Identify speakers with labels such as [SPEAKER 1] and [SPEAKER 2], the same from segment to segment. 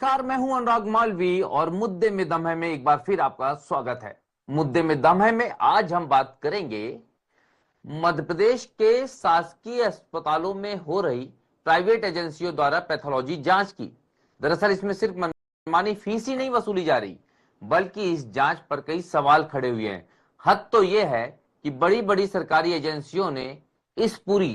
[SPEAKER 1] नमस्कार, मैं हूं अनुराग मालवी और मुद्दे में दम है में एक बार फिर आपका स्वागत है। मुद्दे में दम है में आज हम बात करेंगे मध्य प्रदेश के शासकीय अस्पतालों में हो रही प्राइवेट एजेंसियों द्वारा पैथोलॉजी जांच की। दरअसल इसमें सिर्फ मनमानी फीस ही नहीं वसूली जा रही, बल्कि इस जांच पर कई सवाल खड़े हुए हैं। हद तो यह है कि बड़ी बड़ी सरकारी एजेंसियों ने इस पूरी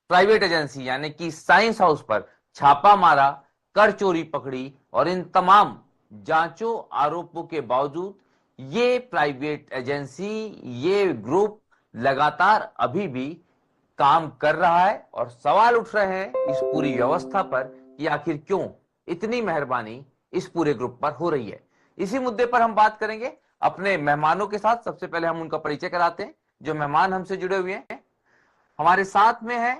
[SPEAKER 1] प्राइवेट एजेंसी यानी कि साइंस हाउस पर छापा मारा, कर चोरी पकड़ी और इन तमाम जांचों आरोपों के बावजूद ये प्राइवेट एजेंसी, ये ग्रुप लगातार अभी भी काम कर रहा है और सवाल उठ रहे हैं इस पूरी व्यवस्था पर कि आखिर क्यों इतनी मेहरबानी इस पूरे ग्रुप पर हो रही है। इसी मुद्दे पर हम बात करेंगे अपने मेहमानों के साथ। सबसे पहले हम उनका परिचय कराते हैं। जो मेहमान हमसे जुड़े हुए हैं, हमारे साथ में है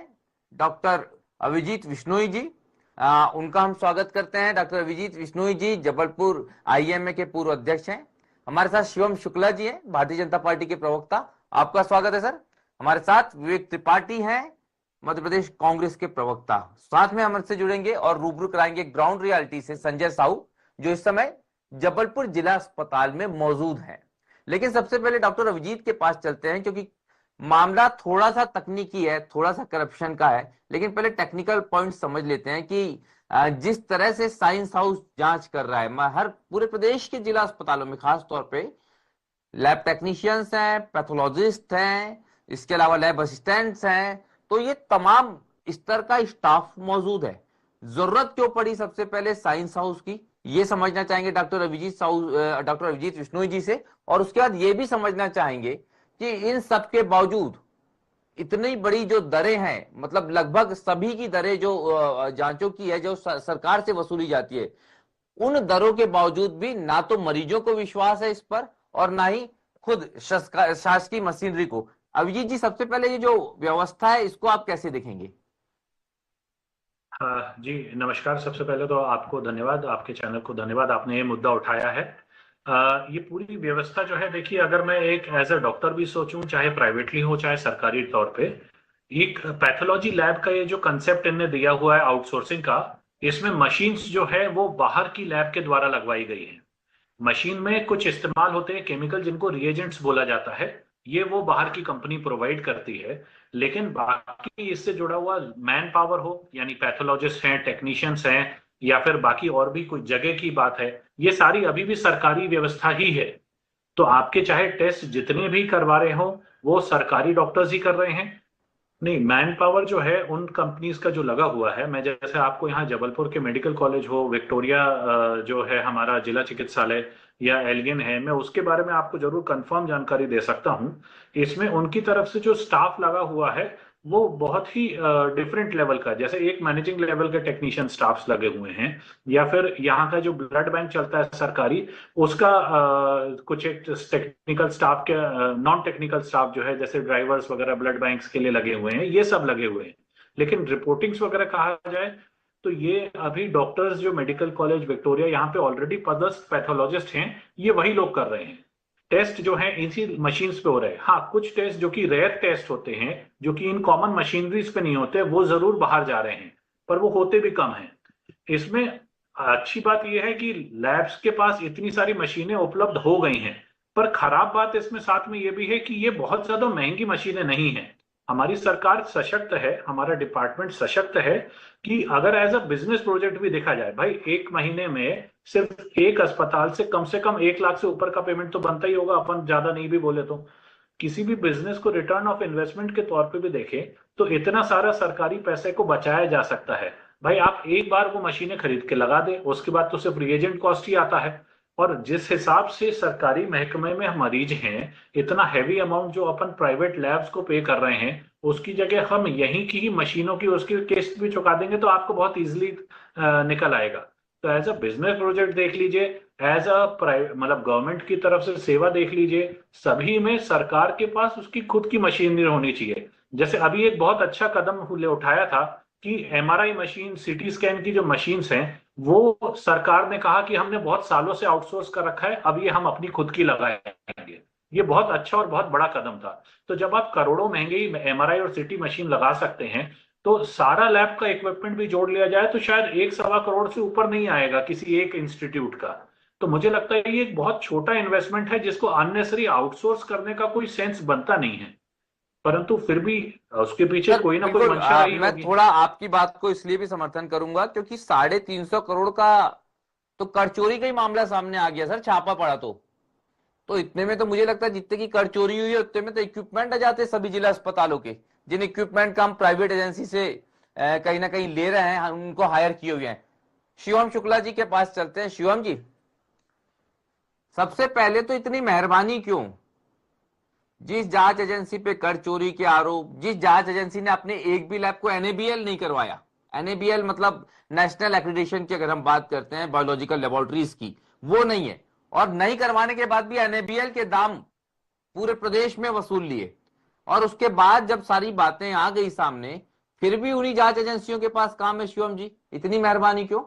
[SPEAKER 1] डॉक्टर अभिजीत विश्नोई जी। उनका हम स्वागत करते हैं। डॉक्टर अभिजीत विश्नोई जी जबलपुर आईएमए के पूर्व अध्यक्ष हैं। हमारे साथ शिवम शुक्ला जी हैं, भारतीय जनता पार्टी के प्रवक्ता। आपका स्वागत है सर। हमारे साथ विवेक त्रिपाठी हैं, मध्य प्रदेश कांग्रेस के प्रवक्ता। साथ में हमसे जुड़ेंगे और रूबरू कराएंगे ग्राउंड रियलिटी से संजय साहू, जो इस समय जबलपुर जिला अस्पताल में मौजूद हैं। लेकिन सबसे पहले डॉक्टर अभिजीत के पास चलते हैं, क्योंकि मामला थोड़ा सा तकनीकी है, थोड़ा सा करप्शन का है। लेकिन पहले टेक्निकल पॉइंट समझ लेते हैं कि जिस तरह से साइंस हाउस जांच कर रहा है, हर पूरे प्रदेश के जिला अस्पतालों में खास तौर पे लैब टेक्नीशियंस हैं, पैथोलॉजिस्ट हैं, इसके अलावा लैब असिस्टेंट्स हैं, तो ये तमाम स्तर का स्टाफ मौजूद है। जरूरत क्यों पड़ी सबसे पहले साइंस हाउस की, ये समझना चाहेंगे डॉक्टर अभिजीत विश्नोई जी से। और उसके बाद ये भी समझना चाहेंगे कि इन सब के बावजूद इतनी बड़ी जो दरें हैं, मतलब लगभग सभी की दरें जो जांचों की है, जो सरकार से वसूली जाती है, उन दरों के बावजूद भी ना तो मरीजों को विश्वास है इस पर और ना ही खुद शासकीय मशीनरी को। अभिजीत जी, सबसे पहले ये जो व्यवस्था है इसको आप कैसे देखेंगे?
[SPEAKER 2] जी नमस्कार। सबसे पहले तो आपको धन्यवाद, आपके चैनल को धन्यवाद, आपने ये मुद्दा उठाया है। ये पूरी व्यवस्था जो है, देखिए, अगर मैं एक एज अ डॉक्टर भी सोचूं, चाहे प्राइवेटली हो चाहे सरकारी तौर पे, एक पैथोलॉजी लैब का ये जो कंसेप्ट इनने दिया हुआ है आउटसोर्सिंग का, इसमें मशीन्स जो है वो बाहर की लैब के द्वारा लगवाई गई है। मशीन में कुछ इस्तेमाल होते हैं केमिकल जिनको रिएजेंट्स बोला जाता है, ये वो बाहर की कंपनी प्रोवाइड करती है। लेकिन बाकी इससे जुड़ा हुआ मैन पावर हो, यानी पैथोलॉजिस्ट हैं, टेक्नीशियंस हैं, या फिर बाकी और भी कुछ जगह की बात है, ये सारी अभी भी सरकारी व्यवस्था ही है। तो आपके चाहे टेस्ट जितने भी करवा रहे हो वो सरकारी डॉक्टर्स ही कर रहे हैं। नहीं, मैन पावर जो है उन कंपनीज का जो लगा हुआ है, मैं जैसे आपको यहाँ जबलपुर के मेडिकल कॉलेज हो, विक्टोरिया जो है हमारा जिला चिकित्सालय, या एल्गिन है, मैं उसके बारे में आपको जरूर कंफर्म जानकारी दे सकता हूँ। इसमें उनकी तरफ से जो स्टाफ लगा हुआ है वो बहुत ही डिफरेंट लेवल का, जैसे एक मैनेजिंग लेवल के टेक्नीशियन स्टाफ्स लगे हुए हैं, या फिर यहाँ का जो ब्लड बैंक चलता है सरकारी, उसका कुछ एक टेक्निकल स्टाफ के, नॉन टेक्निकल स्टाफ जो है, जैसे ड्राइवर्स वगैरह ब्लड बैंक्स के लिए लगे हुए हैं, ये सब लगे हुए हैं। लेकिन रिपोर्टिंग्स वगैरह कहा जाए तो ये अभी डॉक्टर्स जो मेडिकल कॉलेज विक्टोरिया यहाँ पे ऑलरेडी पदस्थ पैथोलॉजिस्ट हैं, ये वही लोग कर रहे हैं। टेस्ट जो है इसी मशीन्स पे हो रहे हैं। हाँ, कुछ टेस्ट जो कि रेयर टेस्ट होते हैं, जो कि इन कॉमन मशीनरीज पे नहीं होते, वो जरूर बाहर जा रहे हैं, पर वो होते भी कम हैं। इसमें अच्छी बात यह है कि लैब्स के पास इतनी सारी मशीनें उपलब्ध हो गई हैं, पर खराब बात इसमें साथ में यह भी है कि ये बहुत ज्यादा महंगी मशीनें नहीं हैं। हमारी सरकार सशक्त है, हमारा डिपार्टमेंट सशक्त है कि अगर एज अ बिजनेस प्रोजेक्ट भी देखा जाए, भाई एक महीने में सिर्फ एक अस्पताल से कम 1 लाख से ऊपर का पेमेंट तो बनता ही होगा, अपन ज्यादा नहीं भी बोले तो। किसी भी बिजनेस को रिटर्न ऑफ इन्वेस्टमेंट के तौर पे भी देखें तो इतना सारा सरकारी पैसे को बचाया जा सकता है। भाई आप एक बार वो मशीनें खरीद के लगा दें, उसके बाद तो सिर्फ रिएजेंट कॉस्ट ही आता है। और जिस हिसाब से सरकारी महकमे में मरीज हैं, इतना हैवी अमाउंट जो अपन प्राइवेट लैब्स को पे कर रहे हैं, उसकी जगह हम यहीं की ही मशीनों की उसकी किस्त भी चुका देंगे तो आपको बहुत इजीली निकल आएगा। तो एज अ बिजनेस प्रोजेक्ट देख लीजिए, एज अ प्राइवेट मतलब गवर्नमेंट की तरफ से सेवा देख लीजिए, सभी में सरकार के पास उसकी खुद की मशीनरी होनी चाहिए। जैसे अभी एक बहुत अच्छा कदम उठाया था कि एमआरआई मशीन, सीटी स्कैन की जो मशीन्स हैं, वो सरकार ने कहा कि हमने बहुत सालों से आउटसोर्स कर रखा है, अब ये हम अपनी खुद की लगाएंगे। ये बहुत अच्छा और बहुत बड़ा कदम था। तो जब आप करोड़ों महंगी एमआरआई और सीटी मशीन लगा सकते हैं, तो सारा लैब का इक्विपमेंट भी जोड़ लिया जाए तो शायद 1-1.25 करोड़ से ऊपर नहीं आएगा किसी एक इंस्टीट्यूट का। तो मुझे लगता है ये एक बहुत छोटा इन्वेस्टमेंट है जिसको अननेसेसरी आउटसोर्स करने का कोई सेंस बनता नहीं है, परंतु फिर भी उसके पीछे
[SPEAKER 1] सर
[SPEAKER 2] कोई ना कोई
[SPEAKER 1] बिल्कुल,
[SPEAKER 2] मंशा रही
[SPEAKER 1] मैं
[SPEAKER 2] होगी।
[SPEAKER 1] थोड़ा आपकी बात को इसलिए भी समर्थन करूंगा क्योंकि 350 करोड़ का तो कर चोरी का ही मामला सामने आ गया सर, छापा पड़ा तो इतने में तो मुझे लगता है जितने की कर चोरी हुई है उतने में तो इक्विपमेंट आ जाते सभी जिला अस्पतालों के, जिन इक्विपमेंट का हम प्राइवेट एजेंसी से कहीं ना कहीं ले रहे हैं, हम उनको हायर किए हुए हैं। शिवम शुक्ला जी के पास चलते हैं। शिवम जी, सबसे पहले तो इतनी मेहरबानी क्यों, जिस जांच एजेंसी पे कर चोरी के आरोप, जिस जांच एजेंसी ने अपने एक भी लैब को एनएबीएल नहीं करवाया, एनएबीएल मतलब नेशनल एक्रेडिटेशन की अगर हम बात करते हैं बायोलॉजिकल लेबोरेटरीज की, वो नहीं है, और नहीं करवाने के बाद भी एनएबीएल के दाम पूरे प्रदेश में वसूल लिए, और उसके बाद जब सारी बातें आ गई सामने फिर भी उन्हीं जांच एजेंसियों के पास काम है। शिवम जी, इतनी मेहरबानी क्यों?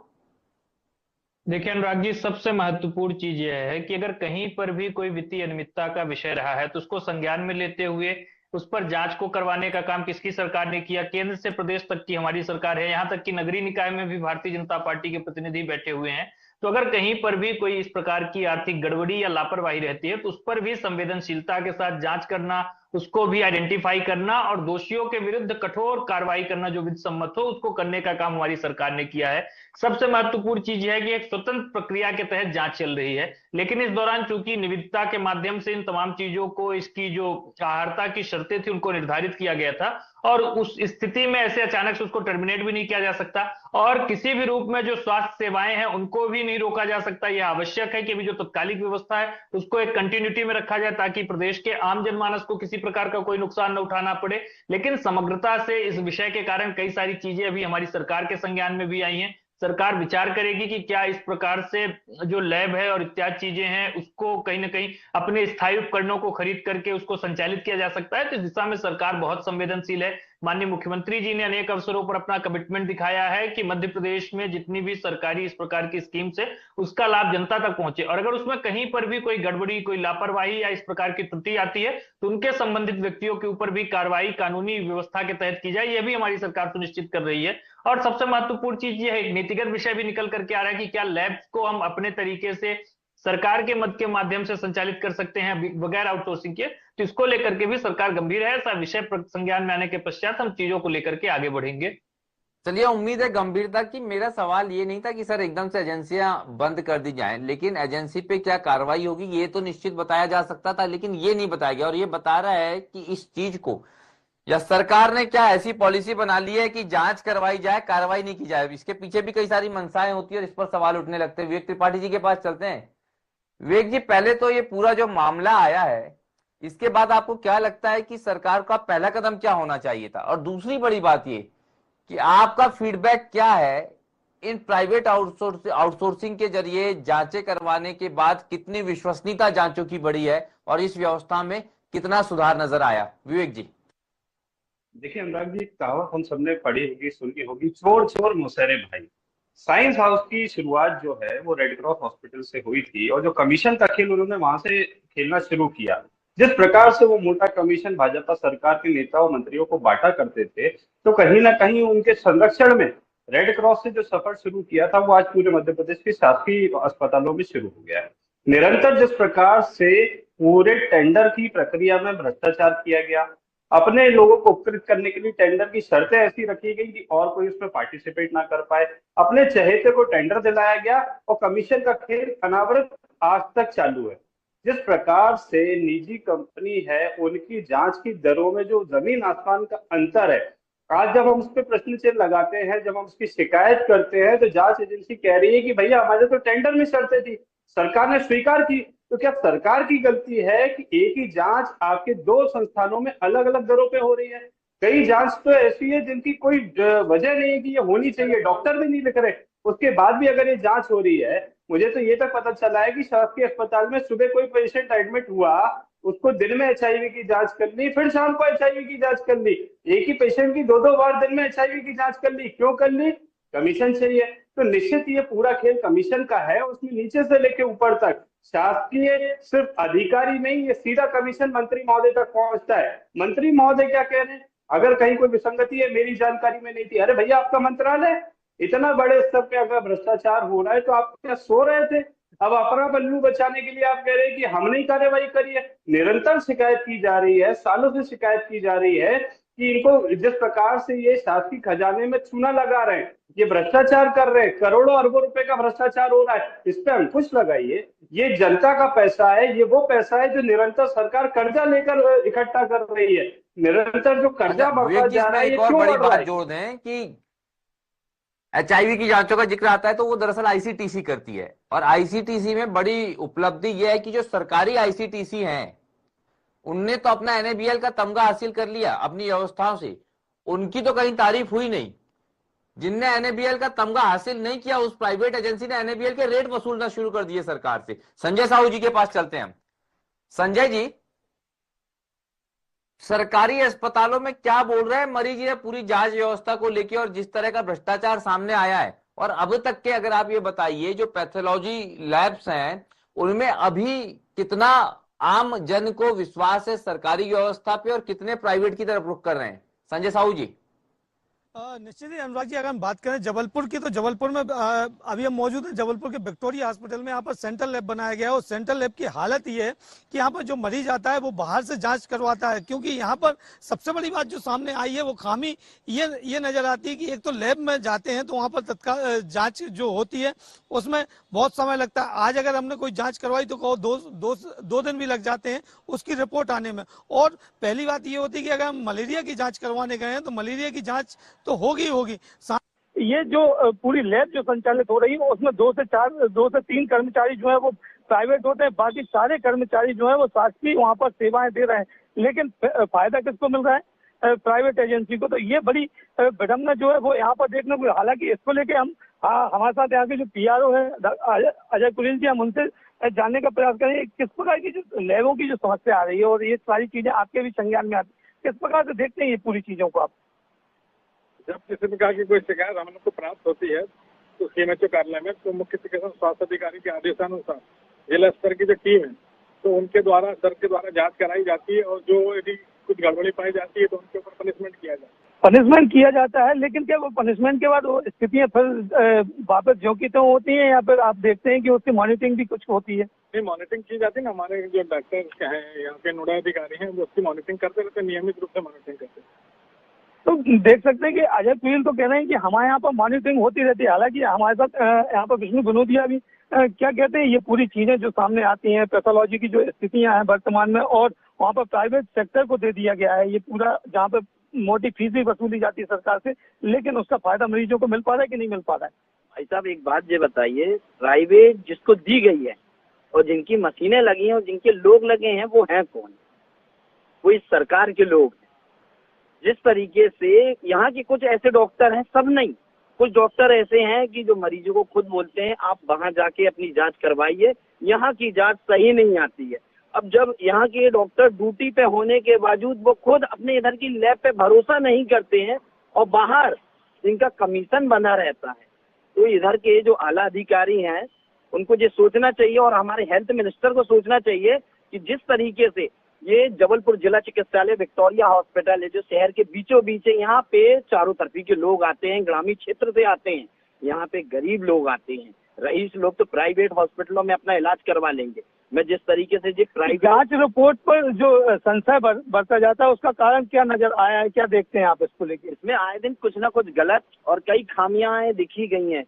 [SPEAKER 3] देखिए अनुराग जी, सबसे महत्वपूर्ण चीज यह है कि अगर कहीं पर भी कोई वित्तीय अनियमितता का विषय रहा है तो उसको संज्ञान में लेते हुए उस पर जांच को करवाने का काम किसकी सरकार ने किया? केंद्र से प्रदेश तक की हमारी सरकार है, यहाँ तक कि नगरीय निकाय में भी भारतीय जनता पार्टी के प्रतिनिधि बैठे हुए हैं। तो अगर कहीं पर भी कोई इस प्रकार की आर्थिक गड़बड़ी या लापरवाही रहती है तो उस पर भी संवेदनशीलता के साथ जांच करना, उसको भी आइडेंटिफाई करना और दोषियों के विरुद्ध कठोर कार्रवाई करना जो विधि सम्मत हो उसको करने का काम हमारी सरकार ने किया है। सबसे महत्वपूर्ण चीज यह है कि एक स्वतंत्र प्रक्रिया के तहत जांच चल रही है, लेकिन इस दौरान चूंकि निविदता के माध्यम से इन तमाम चीजों को, इसकी जो अर्हता की शर्तें थी उनको निर्धारित किया गया था, और उस स्थिति में ऐसे अचानक से उसको टर्मिनेट भी नहीं किया जा सकता, और किसी भी रूप में जो स्वास्थ्य सेवाएं हैं उनको भी नहीं रोका जा सकता। यह आवश्यक है कि अभी जो तत्कालिक व्यवस्था है उसको एक कंटिन्यूटी में रखा जाए ताकि प्रदेश के आम जनमानस को किसी प्रकार का कोई नुकसान न उठाना पड़े। लेकिन समग्रता से इस विषय के कारण कई सारी चीजें अभी हमारी सरकार के संज्ञान में भी आई हैं। सरकार विचार करेगी कि क्या इस प्रकार से जो लैब है और इत्यादि चीजें हैं उसको कहीं ना कहीं अपने स्थायी उपकरणों को खरीद करके उसको संचालित किया जा सकता है। तो इस दिशा में सरकार बहुत संवेदनशील है। माननीय मुख्यमंत्री जी ने अनेक अवसरों पर अपना कमिटमेंट दिखाया है कि मध्य प्रदेश में जितनी भी सरकारी इस प्रकार की स्कीम से उसका लाभ जनता तक पहुंचे, और अगर उसमें कहीं पर भी कोई गड़बड़ी, कोई लापरवाही या इस प्रकार की त्रुटि आती है तो उनके संबंधित व्यक्तियों के ऊपर भी कार्रवाई कानूनी व्यवस्था के तहत की जाए, यह भी हमारी सरकार सुनिश्चित कर रही है। और सबसे महत्वपूर्ण चीज यह है, एक नीतिगत विषय भी निकल करके आ रहा है कि क्या लैब्स को हम अपने तरीके से सरकार के मद के माध्यम से संचालित कर सकते हैं बगैर आउटसोर्सिंग के। तो इसको लेकर के भी सरकार गंभीर है। ऐसा विषय संज्ञान में आने के पश्चात हम चीजों को लेकर के आगे बढ़ेंगे।
[SPEAKER 1] चलिए, उम्मीद है गंभीरता की। मेरा सवाल ये नहीं था कि सर एकदम से एजेंसियां बंद कर दी जाएं, लेकिन एजेंसी पे क्या कार्रवाई होगी ये तो निश्चित बताया जा सकता था, लेकिन ये नहीं बताया गया। और ये बता रहा है कि इस चीज को, या सरकार ने क्या ऐसी पॉलिसी बना ली है कि जांच करवाई जाए, कार्रवाई नहीं की जाए। इसके पीछे भी कई सारी मंशाएं होती है और इस पर सवाल उठने लगते हैं। विवेक त्रिपाठी जी के पास चलते हैं। विवेक जी, पहले तो ये पूरा जो मामला आया है इसके बाद आपको क्या लगता है कि सरकार का पहला कदम क्या होना चाहिए था? और दूसरी बड़ी बात ये कि आपका फीडबैक क्या है इन प्राइवेट आउटसोर्सिंग के जरिए जांचें करवाने के बाद, कितनी विश्वसनीयता जांचों की बढ़ी है और इस व्यवस्था में कितना सुधार नजर आया? विवेक जी।
[SPEAKER 4] देखिए अनुराग जी, कहावत हम सबने पढ़ी होगी, सुनी होगी, चोर चोर मुसहरे भाई। साइंस हाउस की शुरुआत जो है वो रेड क्रॉस हॉस्पिटल से हुई थी, और जो कमीशन का खेल उन्होंने वहां से खेलना शुरू किया। जिस प्रकार से वो मोटा कमीशन भाजपा सरकार के नेताओं मंत्रियों को बांटा करते थे, तो कहीं ना कहीं उनके संरक्षण में रेड क्रॉस से जो सफर शुरू किया था वो आज पूरे मध्य प्रदेश के शासकीय अस्पतालों में शुरू हो गया है। निरंतर जिस प्रकार से पूरे टेंडर की प्रक्रिया में भ्रष्टाचार किया गया, अपने लोगों को उपकृत करने के लिए टेंडर की शर्तें ऐसी रखी गई कि और कोई उसमें पार्टिसिपेट ना कर पाए, अपने चहेते को टेंडर दिलाया गया और कमीशन का खेल अनावरत आज तक चालू है। जिस प्रकार से निजी कंपनी है उनकी जांच की दरों में जो जमीन आसमान का अंतर है, आज जब हम उस पर प्रश्न चिन्ह लगाते हैं, जब हम उसकी शिकायत करते हैं, तो जांच एजेंसी कह रही है कि भैया हमारे तो टेंडर में शर्तें थी, सरकार ने स्वीकार की। तो क्या सरकार की गलती है कि एक ही जांच आपके दो संस्थानों में अलग अलग दरों पे हो रही है? कई जांच तो ऐसी है जिनकी कोई वजह नहीं है कि ये होनी चाहिए, डॉक्टर भी नहीं लिख रहे, उसके बाद भी अगर ये जांच हो रही है। मुझे तो ये तक पता चला है कि शासकीय अस्पताल में सुबह कोई पेशेंट एडमिट हुआ, उसको दिन में एचआईवी की जांच कर ली, फिर शाम को एचआईवी की जांच कर ली। एक ही पेशेंट की दो दो बार दिन में एचआईवी की जांच कर ली। क्यों कर ली? कमीशन चाहिए। तो निश्चित ये पूरा खेल कमीशन का है, उसमें नीचे से लेके ऊपर तक शासकीय सिर्फ अधिकारी नहीं, ये सीधा कमीशन मंत्री महोदय तक पहुंचता है। मंत्री महोदय क्या कह रहे हैं अगर कहीं कोई विसंगति है मेरी जानकारी में नहीं थी, अरे भैया आपका मंत्रालय, इतना बड़े स्तर पे अगर भ्रष्टाचार हो रहा है तो आप क्या सो रहे थे? अब अपना पल्लू बचाने के लिए आप कह रहे हैं कि हमने कार्रवाई करी है। निरंतर शिकायत की जा रही है, सालों से शिकायत की जा रही है कि इनको जिस प्रकार से ये शासकीय खजाने में चूना लगा रहे हैं, ये भ्रष्टाचार कर रहे हैं, करोड़ों अरबों रुपए का भ्रष्टाचार हो रहा है, इस पे अंकुश लगाइए। ये जनता का पैसा है, ये वो पैसा है जो निरंतर सरकार कर्जा लेकर इकट्ठा कर रही है। निरंतर जो कर्जा बढ़ता जा रहा है, ये
[SPEAKER 1] एक और
[SPEAKER 4] क्यों
[SPEAKER 1] बड़ी
[SPEAKER 4] बढ़ रहा
[SPEAKER 1] बात
[SPEAKER 4] है?
[SPEAKER 1] जोड़ दें कि HIV की जांचों का जिक्र आता है तो वो दरअसल ICTC करती है, और ICTC में बड़ी उपलब्धि यह है कि जो सरकारी ICTC हैं उनने तो अपना NABL का तमगा हासिल कर लिया अपनी व्यवस्थाओं से, उनकी तो कहीं तारीफ हुई नहीं। जिनने NABL का तमगा हासिल नहीं किया उस प्राइवेट एजेंसी ने NABL के रेट वसूलना शुरू कर दिए सरकार से। संजय साहू जी के पास चलते हैं हम। संजय जी, सरकारी अस्पतालों में क्या बोल रहे हैं मरीज ये पूरी जांच व्यवस्था को लेकर और जिस तरह का भ्रष्टाचार सामने आया है, और अब तक के अगर आप ये बताइए जो पैथोलॉजी लैब्स हैं उनमें अभी कितना आम जन को विश्वास है सरकारी व्यवस्था पे और कितने प्राइवेट की तरफ रुख कर रहे हैं? संजय साहू जी।
[SPEAKER 5] निश्चित ही अनुराग जी, अगर हम बात करें जबलपुर की, तो जबलपुर में अभी हम मौजूद हैं जबलपुर के विक्टोरिया हॉस्पिटल में। यहाँ पर सेंट्रल लैब बनाया गया है और सेंट्रल लैब की हालत ये है कि यहाँ पर जो मरीज आता है वो बाहर से जांच करवाता है, क्योंकि यहाँ पर सबसे बड़ी बात जो सामने आई है वो खामी ये नजर आती है कि एक तो लैब में जाते हैं तो वहाँ पर तत्काल जाँच जो होती है उसमें बहुत समय लगता है। आज अगर हमने कोई जाँच करवाई तो कहो दो दिन भी लग जाते हैं उसकी रिपोर्ट आने में। और पहली बात ये होती है कि अगर हम मलेरिया की जाँच करवाने गए हैं तो मलेरिया की जाँच तो होगी। ये जो पूरी लैब जो संचालित हो रही है उसमें 2 से 3 कर्मचारी जो है वो प्राइवेट होते हैं, बाकी सारे कर्मचारी जो है वो शासकीय वहाँ पर सेवाएं दे रहे हैं। लेकिन फायदा किसको मिल रहा है? प्राइवेट एजेंसी को। तो ये बड़ी विडंबना जो है वो यहाँ पर देखने को। हालांकि इसको लेके हम हमारे साथ यहाँ के जो PRO है अजय कुरेल जी, हम उनसे जानने का प्रयास करेंगे किस प्रकार की जो लैबों की जो समस्या आ रही है और ये सारी चीजें आपके भी संज्ञान में आती है, किस प्रकार से देखते हैं ये पूरी चीजों को आप?
[SPEAKER 6] जब किसी प्रकार की कोई शिकायत हम लोग को प्राप्त होती है तो CMHO कार्यालय में तो मुख्य चिकित्सा स्वास्थ्य अधिकारी के आदेशानुसार जिला स्तर की जो टीम है तो उनके द्वारा सर के द्वारा जांच कराई जाती है, और जो यदि कुछ गड़बड़ी पाई जाती है तो उनके ऊपर पनिशमेंट किया जाता है।
[SPEAKER 5] पनिशमेंट किया जाता है, लेकिन क्या वो पनिशमेंट के बाद वो स्थितियां फिर वापस ज्यों की त्यों होती हैं या फिर आप देखते हैं कि उसकी मॉनिटरिंग भी कुछ होती है?
[SPEAKER 6] नहीं, मॉनिटरिंग की जाती है ना। हमारे जो डॉक्टर हैं यहाँ के नोडल अधिकारी हैं वो उसकी मॉनिटरिंग करते रहते हैं, नियमित रूप से मॉनिटरिंग करते हैं।
[SPEAKER 5] तो देख सकते हैं कि अजय कुरेल तो कह रहे हैं कि हमारे यहाँ पर मॉनिटरिंग होती रहती है। हालांकि हमारे साथ यहाँ पर विष्णु गुनोदिया भी क्या कहते हैं, ये पूरी चीजें जो सामने आती हैं, पैथोलॉजी की जो स्थितियां हैं वर्तमान में, और वहाँ पर प्राइवेट सेक्टर को दे दिया गया है ये पूरा, जहाँ पर मोटी फीस भी वसूली जाती है सरकार से, लेकिन उसका फायदा मरीजों को मिल पा रहा है कि नहीं मिल पा रहा है?
[SPEAKER 7] भाई साहब एक बात ये बताइए, प्राइवेट जिसको दी गई है और जिनकी मशीनें लगी हैं और जिनके लोग लगे हैं वो हैं कौन? वो इस सरकार के लोग। जिस तरीके से यहाँ के कुछ ऐसे डॉक्टर हैं, सब नहीं, कुछ डॉक्टर ऐसे हैं कि जो मरीजों को खुद बोलते हैं आप वहां जाके अपनी जांच करवाइए, यहाँ की जांच सही नहीं आती है। अब जब यहाँ के डॉक्टर ड्यूटी पे होने के बावजूद वो खुद अपने इधर की लैब पे भरोसा नहीं करते हैं और बाहर जिनका कमीशन बना रहता है, तो इधर के जो आला अधिकारी हैं उनको ये सोचना चाहिए और हमारे हेल्थ मिनिस्टर को सोचना चाहिए कि जिस तरीके से ये जबलपुर जिला चिकित्सालय विक्टोरिया हॉस्पिटल है जो शहर के बीचों बीच है, यहाँ पे चारों तरफी के लोग आते हैं, ग्रामीण क्षेत्र से आते हैं, यहाँ पे गरीब लोग आते हैं, रईस लोग तो प्राइवेट हॉस्पिटलों में अपना इलाज करवा लेंगे। मैं जिस तरीके से जो प्राइवेट
[SPEAKER 5] जांच रिपोर्ट पर जो संशय बरता जाता है उसका कारण क्या नजर आया है, क्या देखते हैं आप इसको लेकर?
[SPEAKER 7] इसमें आए दिन कुछ ना कुछ गलत और कई खामियां दिखी गई हैं,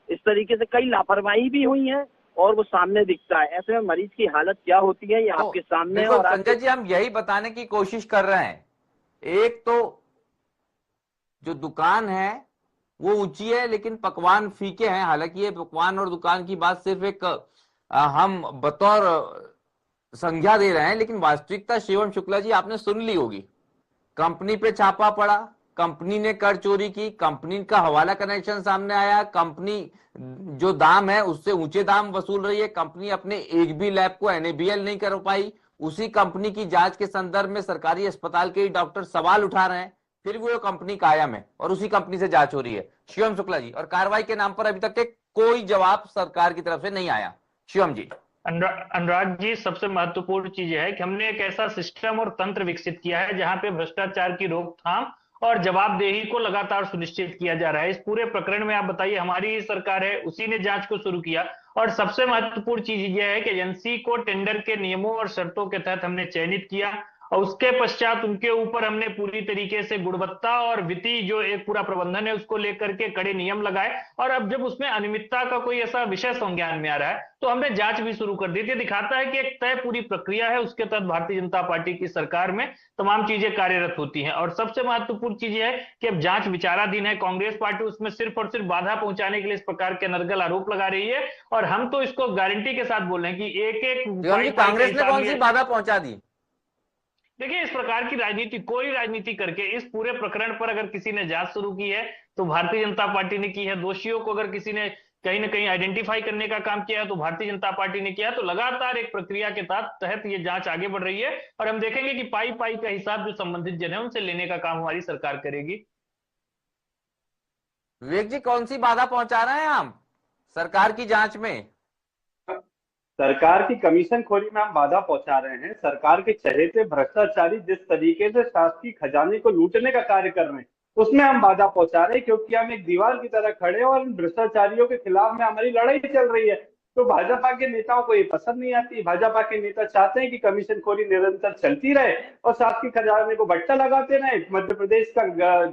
[SPEAKER 7] इस तरीके से कई लापरवाही भी हुई है और वो सामने दिखता है। ऐसे में मरीज की हालत क्या होती है ये आपके सामने। और
[SPEAKER 1] संजय जी, हम यही बताने की कोशिश कर रहे हैं, एक तो जो दुकान है वो ऊंची है लेकिन पकवान फीके हैं। हालांकि ये पकवान और दुकान की बात सिर्फ एक हम बतौर संज्ञा दे रहे हैं, लेकिन वास्तविकता शिवम शुक्ला जी आपने सुन ली होगी। कंपनी पे छापा पड़ा, कंपनी ने कर चोरी की, कंपनी का हवाला कनेक्शन सामने आया, कंपनी जो दाम है उससे ऊंचे दाम वसूल रही है, कंपनी अपने एक भी लैब को NABL नहीं कर पाई, उसी कंपनी की जांच के संदर्भ में सरकारी अस्पताल के डॉक्टर सवाल उठा रहे हैं, फिर वो कंपनी कायम है और उसी कंपनी से जांच हो रही है। शिवम शुक्ला जी, और कार्रवाई के नाम पर अभी तक के कोई जवाब सरकार की तरफ से नहीं आया। शिवम जी,
[SPEAKER 3] अनुराग जी, सबसे महत्वपूर्ण चीज है कि हमने एक ऐसा सिस्टम और तंत्र विकसित किया है जहां पे भ्रष्टाचार की रोकथाम और जवाबदेही को लगातार सुनिश्चित किया जा रहा है। इस पूरे प्रकरण में आप बताइए, हमारी ही सरकार है, उसी ने जांच को शुरू किया। और सबसे महत्वपूर्ण चीज यह है कि एजेंसी को टेंडर के नियमों और शर्तों के तहत हमने चयनित किया और उसके पश्चात उनके ऊपर हमने पूरी तरीके से गुणवत्ता और वित्तीय जो एक पूरा प्रबंधन है उसको लेकर के कड़े नियम लगाए। और अब जब उसमें अनियमितता का कोई ऐसा विषय संज्ञान में आ रहा है तो हमने जांच भी शुरू कर दी थी। दिखाता है कि एक तय पूरी प्रक्रिया है, उसके तहत भारतीय जनता पार्टी की सरकार में तमाम चीजें कार्यरत होती हैं। और सबसे महत्वपूर्ण चीज है कि अब जांच विचाराधीन है। कांग्रेस पार्टी उसमें सिर्फ और सिर्फ बाधा पहुंचाने के लिए इस प्रकार के नर्गल आरोप लगा रही है और हम तो इसको गारंटी के साथ बोल रहे हैं कि एक एक
[SPEAKER 1] कांग्रेस ने कौन सी बाधा पहुंचा दी?
[SPEAKER 3] देखिए, इस प्रकार की राजनीति, कोई राजनीति करके इस पूरे प्रकरण पर अगर किसी ने जांच शुरू की है तो भारतीय जनता पार्टी ने की है। दोषियों को अगर किसी ने कहीं ना कहीं आइडेंटिफाई करने का काम किया है तो भारतीय जनता पार्टी ने किया। तो लगातार एक प्रक्रिया के तहत ये जांच आगे बढ़ रही है और हम देखेंगे कि पाई पाई का हिसाब जो संबंधित जन है उनसे लेने का काम हमारी सरकार करेगी।
[SPEAKER 1] विवेक जी, कौन सी बाधा पहुंचा रहे हैं हम सरकार की जांच में?
[SPEAKER 4] सरकार की कमीशन खोरी में हम बाधा पहुंचा रहे हैं। सरकार के चहेते भ्रष्टाचारी जिस तरीके से शासकीय खजाने को लूटने का कार्य कर रहे हैं उसमें हम बाधा पहुंचा रहे हैं, क्योंकि हम एक दीवार की तरह खड़े हैं और इन भ्रष्टाचारियों के खिलाफ में हमारी लड़ाई चल रही है। तो भाजपा के नेताओं को ये पसंद नहीं आती। भाजपा के नेता चाहते हैं कि कमीशन खोरी निरंतर चलती रहे और शासकीय खजाने को बट्टा लगाते रहे। मध्य प्रदेश का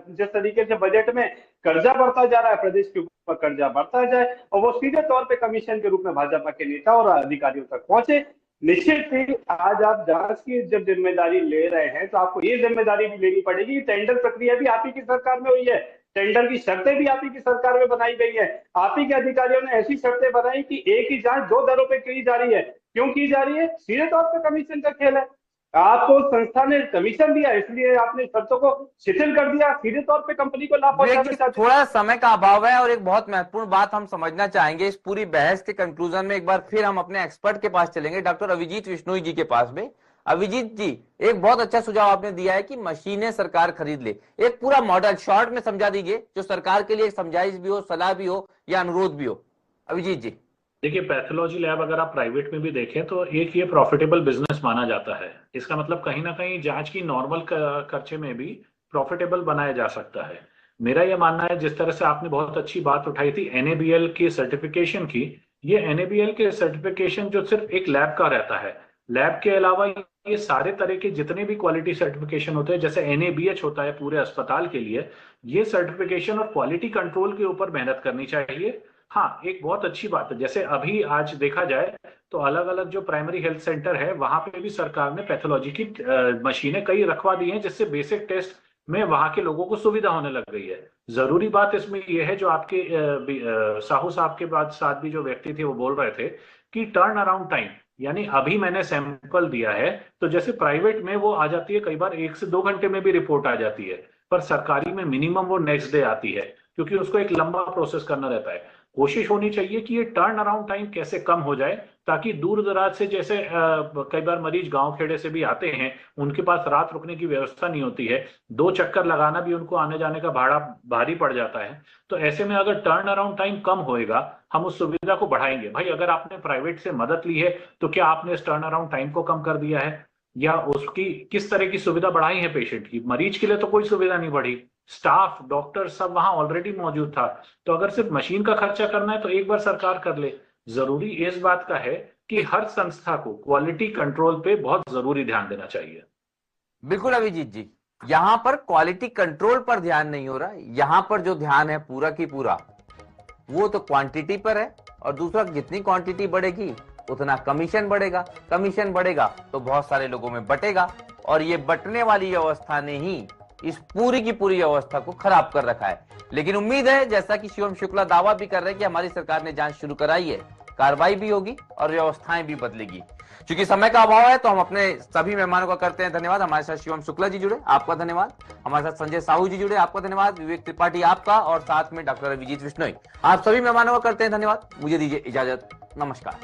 [SPEAKER 4] जिस तरीके से बजट में कर्जा बढ़ता जा रहा है, प्रदेश के ऊपर कर्जा बढ़ता जाए और वो सीधे तौर पे कमीशन के रूप में भाजपा के नेता और अधिकारियों तक पहुंचे। निश्चित ही आज आप जांच की जब जिम्मेदारी ले रहे हैं तो आपको ये जिम्मेदारी भी लेनी पड़ेगी। टेंडर प्रक्रिया भी आप ही की सरकार में हुई है, टेंडर की शर्तें भी आप ही की सरकार में बनाई गई है। आप ही के अधिकारियों ने ऐसी शर्तें बनाई कि एक ही जांच 2 दरों पे की जा रही है। क्यों की जा रही है? सीधे तौर पे कमीशन का खेल है। आपको संस्था ने कमीशन दिया इसलिए आपने शर्तों को शिथिल कर दिया, सीधे तौर पे कंपनी को लाभ पहुंचाना।
[SPEAKER 1] थोड़ा समय का अभाव है और एक बहुत महत्वपूर्ण बात हम समझना चाहेंगे इस पूरी बहस के कंक्लूजन में। एक बार फिर हम अपने एक्सपर्ट के पास चलेंगे, डॉक्टर अभिजीत विश्नोई जी के पास में। अभिजीत जी, एक बहुत अच्छा सुझाव आपने दिया है कि मशीनें सरकार खरीद ले। एक पूरा मॉडल शॉर्ट में समझा दीजिए जो सरकार के लिए समझाइश भी हो, सलाह भी हो या अनुरोध भी हो। अभिजीत जी,
[SPEAKER 2] देखिए, पैथोलॉजी लैब अगर आप प्राइवेट में भी देखें तो एक ये प्रॉफिटेबल बिजनेस माना जाता है। इसका मतलब कहीं ना कहीं जांच की नॉर्मल खर्चे में भी प्रॉफिटेबल बनाया जा सकता है। मेरा यह मानना है, जिस तरह से आपने बहुत अच्छी बात उठाई थी NABL की सर्टिफिकेशन की, ये NABL के सर्टिफिकेशन जो सिर्फ एक लैब का रहता है, लैब के अलावा ये सारे तरह के जितने भी क्वालिटी सर्टिफिकेशन होते हैं, जैसे NABH होता है पूरे अस्पताल के लिए, ये सर्टिफिकेशन और क्वालिटी कंट्रोल के ऊपर मेहनत करनी चाहिए। हाँ, एक बहुत अच्छी बात है, जैसे अभी आज देखा जाए तो अलग अलग जो प्राइमरी हेल्थ सेंटर है वहां पे भी सरकार ने पैथोलॉजी की मशीनें कई रखवा दी हैं, जिससे बेसिक टेस्ट में वहां के लोगों को सुविधा होने लग गई है। जरूरी बात इसमें यह है, जो आपके साहू साहब के बाद साथ भी जो व्यक्ति थे वो बोल रहे थे कि टर्न अराउंड टाइम, यानी अभी मैंने सैंपल दिया है तो जैसे प्राइवेट में वो आ जाती है, कई बार 1 से 2 घंटे में भी रिपोर्ट आ जाती है, पर सरकारी में मिनिमम वो नेक्स्ट डे आती है, क्योंकि उसको एक लंबा प्रोसेस करना रहता है। कोशिश होनी चाहिए कि ये टर्न अराउंड टाइम कैसे कम हो जाए, ताकि दूर दराज से, जैसे कई बार मरीज गांव खेड़े से भी आते हैं, उनके पास रात रुकने की व्यवस्था नहीं होती है, 2 चक्कर लगाना भी उनको आने जाने का भाड़ा भारी पड़ जाता है। तो ऐसे में अगर टर्न अराउंड टाइम कम होएगा, हम उस सुविधा को बढ़ाएंगे। भाई, अगर आपने प्राइवेट से मदद ली है तो क्या आपने इस टर्न अराउंड टाइम को कम कर दिया है, या उसकी किस तरह की सुविधा बढ़ाई है पेशेंट की? मरीज के लिए तो कोई सुविधा नहीं बढ़ी, स्टाफ, डॉक्टर सब वहां ऑलरेडी मौजूद था। तो अगर सिर्फ मशीन का खर्चा करना है तो एक बार सरकार कर ले। जरूरी इस बात का है कि हर संस्था को क्वालिटी कंट्रोल पे बहुत जरूरी ध्यान देना चाहिए।
[SPEAKER 1] बिल्कुल अभिजीत जी, यहां पर क्वालिटी कंट्रोल पर ध्यान नहीं हो रहा, यहां पर जो ध्यान है पूरा की पूरा वो तो क्वांटिटी पर है। और दूसरा, जितनी क्वांटिटी बढ़ेगी उतना कमीशन बढ़ेगा, कमीशन बढ़ेगा तो बहुत सारे लोगों में बटेगा, और ये बटने वाली व्यवस्था ने ही इस पूरी की पूरी व्यवस्था को खराब कर रखा है। लेकिन उम्मीद है, जैसा कि शिवम शुक्ला दावा भी कर रहे हैं कि हमारी सरकार ने जांच शुरू कराई है, कार्रवाई भी होगी और व्यवस्थाएं भी बदलेगी। क्योंकि समय का अभाव है तो हम अपने सभी मेहमानों का करते हैं धन्यवाद। हमारे साथ शिवम शुक्ला जी जुड़े, आपका धन्यवाद। हमारे साथ संजय साहू जी जुड़े, आपका धन्यवाद। विवेक त्रिपाठी आपका, और साथ में डॉक्टर अभिजीत विश्नोई। आप सभी मेहमानों का करते हैं धन्यवाद। मुझे दीजिए इजाजत, नमस्कार।